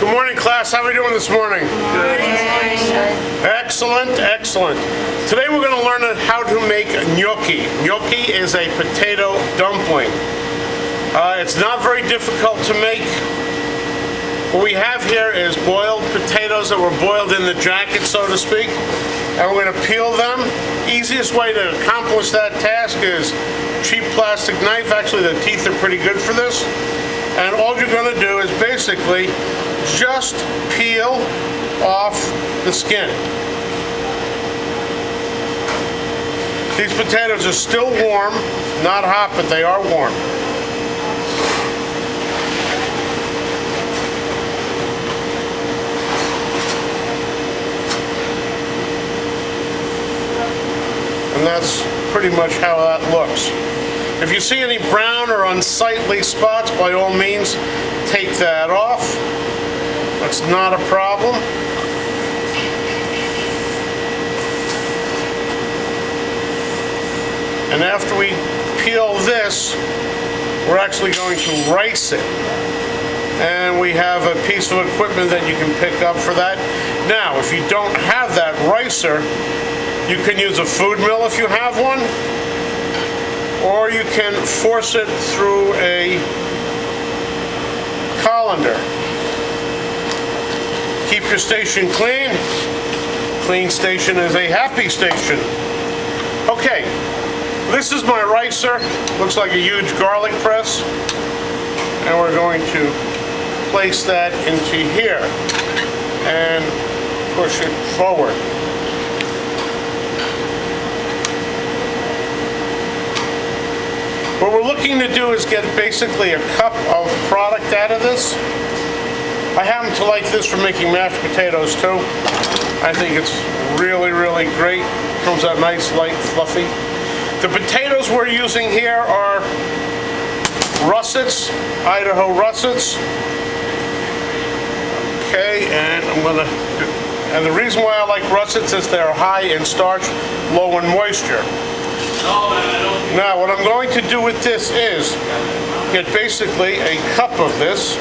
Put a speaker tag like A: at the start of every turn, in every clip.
A: Good morning, class. How are we doing this morning? Good. Excellent, excellent. Today we're going to learn how to make gnocchi. Gnocchi is a potato dumpling. It's not very difficult to make. What we have here is boiled potatoes that were boiled in the jacket, so to speak, and we're going to peel them. Easiest way to accomplish that task is cheap plastic knife. Actually, the teeth are pretty good for this. And all you're going to do is basically just peel off the skin. These potatoes are still warm, not hot, but they are warm. And that's pretty much how that looks. If you see any brown or unsightly spots, by all means, take that off. That's not a problem. And after we peel this, we're actually going to rice it. And we have a piece of equipment that you can pick up for that. Now, if you don't have that ricer, you can use a food mill if you have one, or you can force it through a colander. Keep your station clean. Clean station is a happy station. Okay, this is my ricer. Looks like a huge garlic press. And we're going to place that into here and push it forward. What we're looking to do is get basically a cup of product out of this. I happen to like this for making mashed potatoes too. I think it's really, really great. Comes out nice, light, fluffy. The potatoes we're using here are russets, Idaho russets. Okay, and the reason why I like russets is they're high in starch, low in moisture. Now, what I'm going to do with this is get basically a cup of this.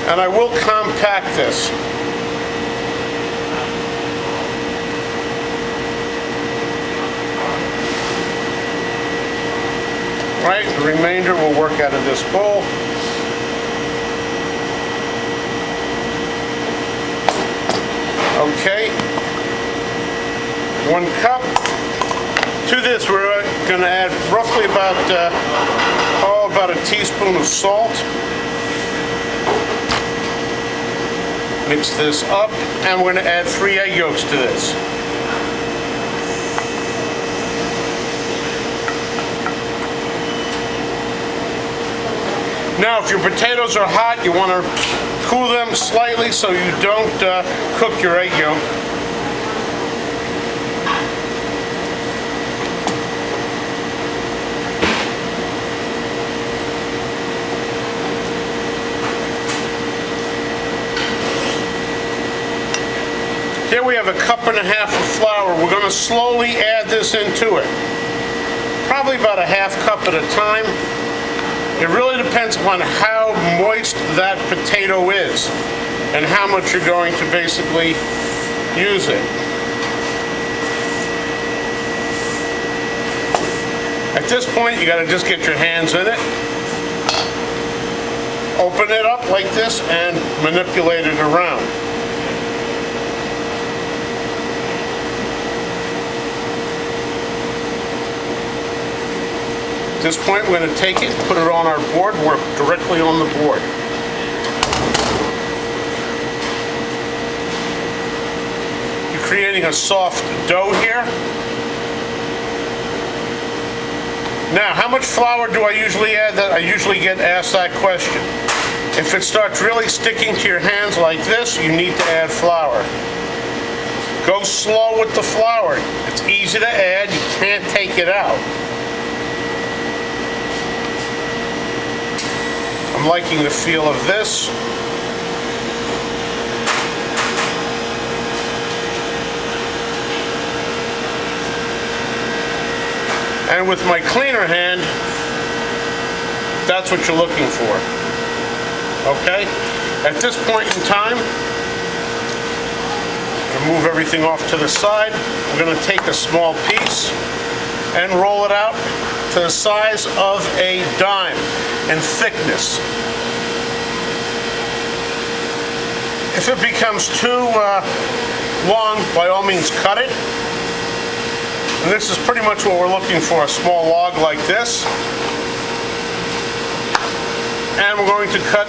A: And I will compact this. All right, the remainder will work out of this bowl. Okay, 1 cup. To this, we're going to add roughly about a teaspoon of salt. Mix this up, and we're going to add 3 egg yolks to this. Now, if your potatoes are hot, you want to cool them slightly so you don't cook your egg yolk. Here we have a 1.5 cups of flour. We're going to slowly add this into it. Probably about a 1/2 cup at a time. It really depends upon how moist that potato is and how much you're going to basically use it. At this point, you got to just get your hands in it. Open it up like this and manipulate it around. At this point, we're going to take it, put it on our board, work directly on the board. You're creating a soft dough here. Now, how much flour do I usually add? I usually get asked that question. If it starts really sticking to your hands like this, you need to add flour. Go slow with the flour. It's easy to add, you can't take it out. I'm liking the feel of this. And with my cleaner hand, that's what you're looking for. Okay? At this point in time, I'm going to move everything off to the side. We're going to take a small piece and roll it out to the size of a dime in thickness. If it becomes too long, by all means cut it. And this is pretty much what we're looking for, a small log like this. And we're going to cut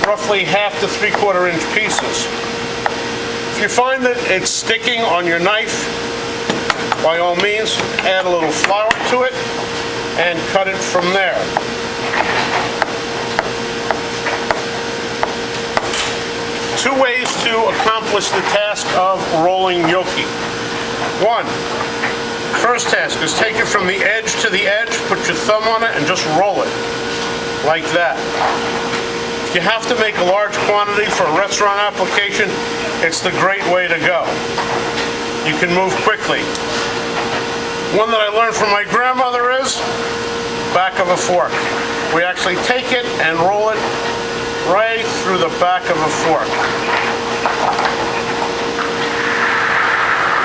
A: roughly 1/2 to 3/4 inch pieces. If you find that it's sticking on your knife, by all means, add a little flour to it and cut it from there. Two ways to accomplish the task of rolling gnocchi. One, first task is take it from the edge to the edge, put your thumb on it, and just roll it, like that. If you have to make a large quantity for a restaurant application, it's the great way to go. You can move quickly. One that I learned from my grandmother is back of a fork. We actually take it and roll it right through the back of a fork. A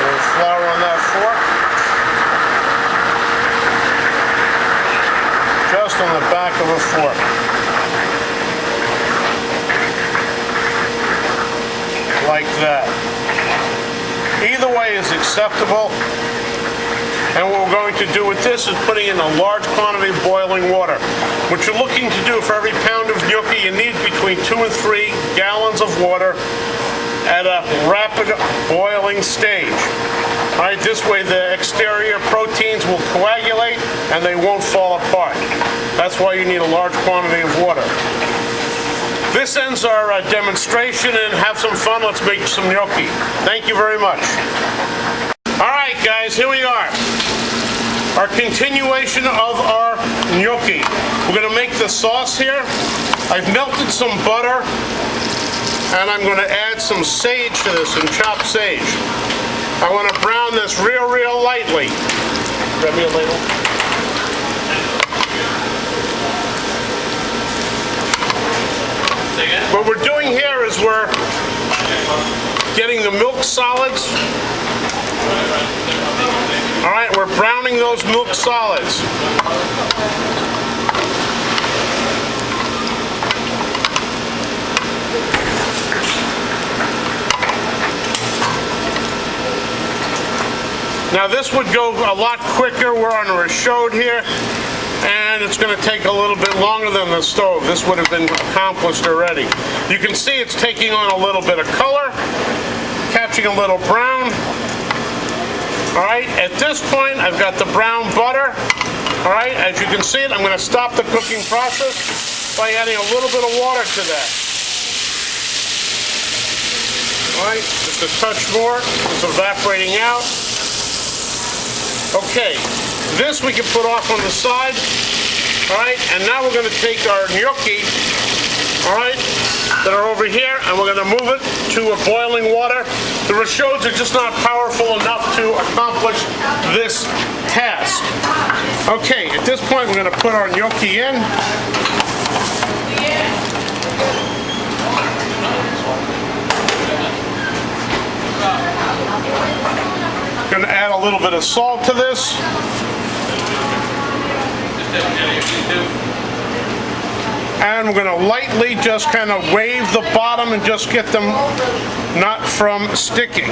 A: little flour on that fork. Just on the back of a fork. Like that. Either way is acceptable. And what we're going to do with this is putting in a large quantity of boiling water. What you're looking to do for every pound of gnocchi, you need between 2 and 3 gallons of water at a rapid boiling stage. All right, this way the exterior proteins will coagulate and they won't fall apart. That's why you need a large quantity of water. This ends our demonstration, and have some fun. Let's make some gnocchi. Thank you very much. All right, guys, here we are. Our continuation of our gnocchi. We're going to make the sauce here. I've melted some butter, and I'm going to add some sage to this, some chopped sage. I want to brown this real lightly. Grab me a ladle. What we're doing here is we're getting the milk solids. All right, we're browning those milk solids. Now this would go a lot quicker. We're on a rechaude here, and it's going to take a little bit longer than the stove. This would have been accomplished already. You can see it's taking on a little bit of color, catching a little brown. All right, at this point, I've got the brown butter. All right, as you can see it, I'm going to stop the cooking process by adding a little bit of water to that. All right, just a touch more. It's evaporating out. Okay, this we can put off on the side. All right, and now we're going to take our gnocchi, all right, that are over here, and we're going to move it to a boiling water. The rechaudes are just not powerful enough to accomplish this task. Okay, at this point we're going to put our gnocchi in. Going to add a little bit of salt to this. And we're going to lightly just kind of wave the bottom and just get them not from sticking.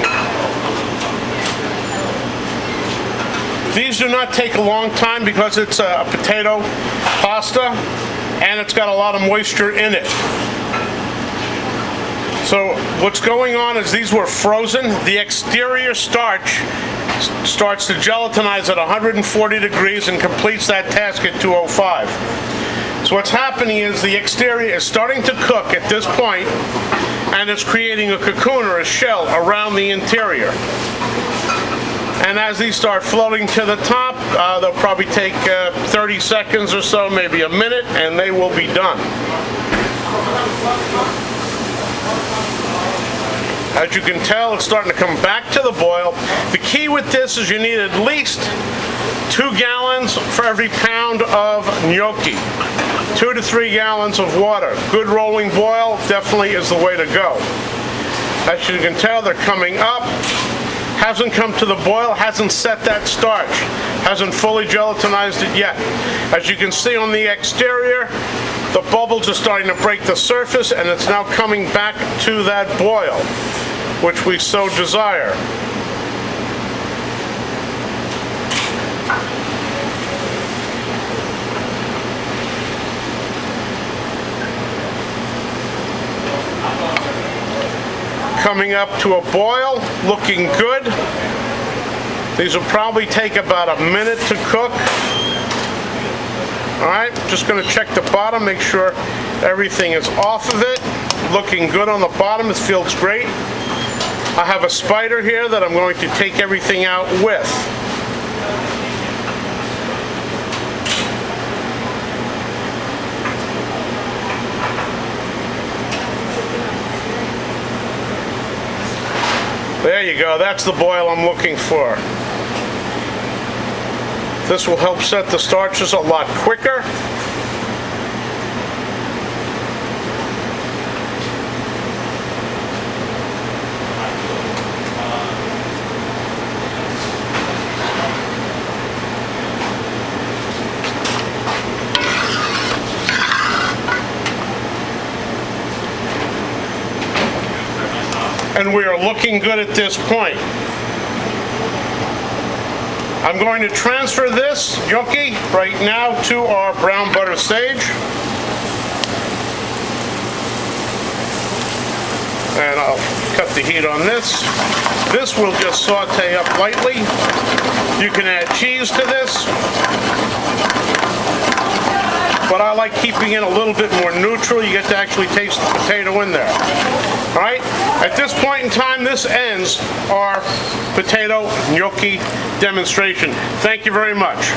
A: These do not take a long time because it's a potato pasta and it's got a lot of moisture in it. So what's going on is these were frozen. The exterior starch starts to gelatinize at 140 degrees and completes that task at 205. So what's happening is the exterior is starting to cook at this point, and it's creating a cocoon or a shell around the interior. And as these start floating to the top, they'll probably take 30 seconds or so, maybe a minute, and they will be done. As you can tell, it's starting to come back to the boil. The key with this is you need at least 2 gallons for every pound of gnocchi. 2 to 3 gallons of water. Good rolling boil definitely is the way to go. As you can tell, they're coming up. Hasn't come to the boil, hasn't set that starch. Hasn't fully gelatinized it yet. As you can see on the exterior, the bubbles are starting to break the surface, and it's now coming back to that boil, which we so desire. Coming up to a boil, looking good. These will probably take about a minute to cook. All right, just going to check the bottom, make sure everything is off of it. Looking good on the bottom, it feels great. I have a spider here that I'm going to take everything out with. There you go, that's the boil I'm looking for. This will help set the starches a lot quicker. And we are looking good at this point. I'm going to transfer this gnocchi right now to our brown butter sage. And I'll cut the heat on this. This will just saute up lightly. You can add cheese to this, but I like keeping it a little bit more neutral. You get to actually taste the potato in there. All right, at this point in time, this ends our potato gnocchi demonstration. Thank you very much.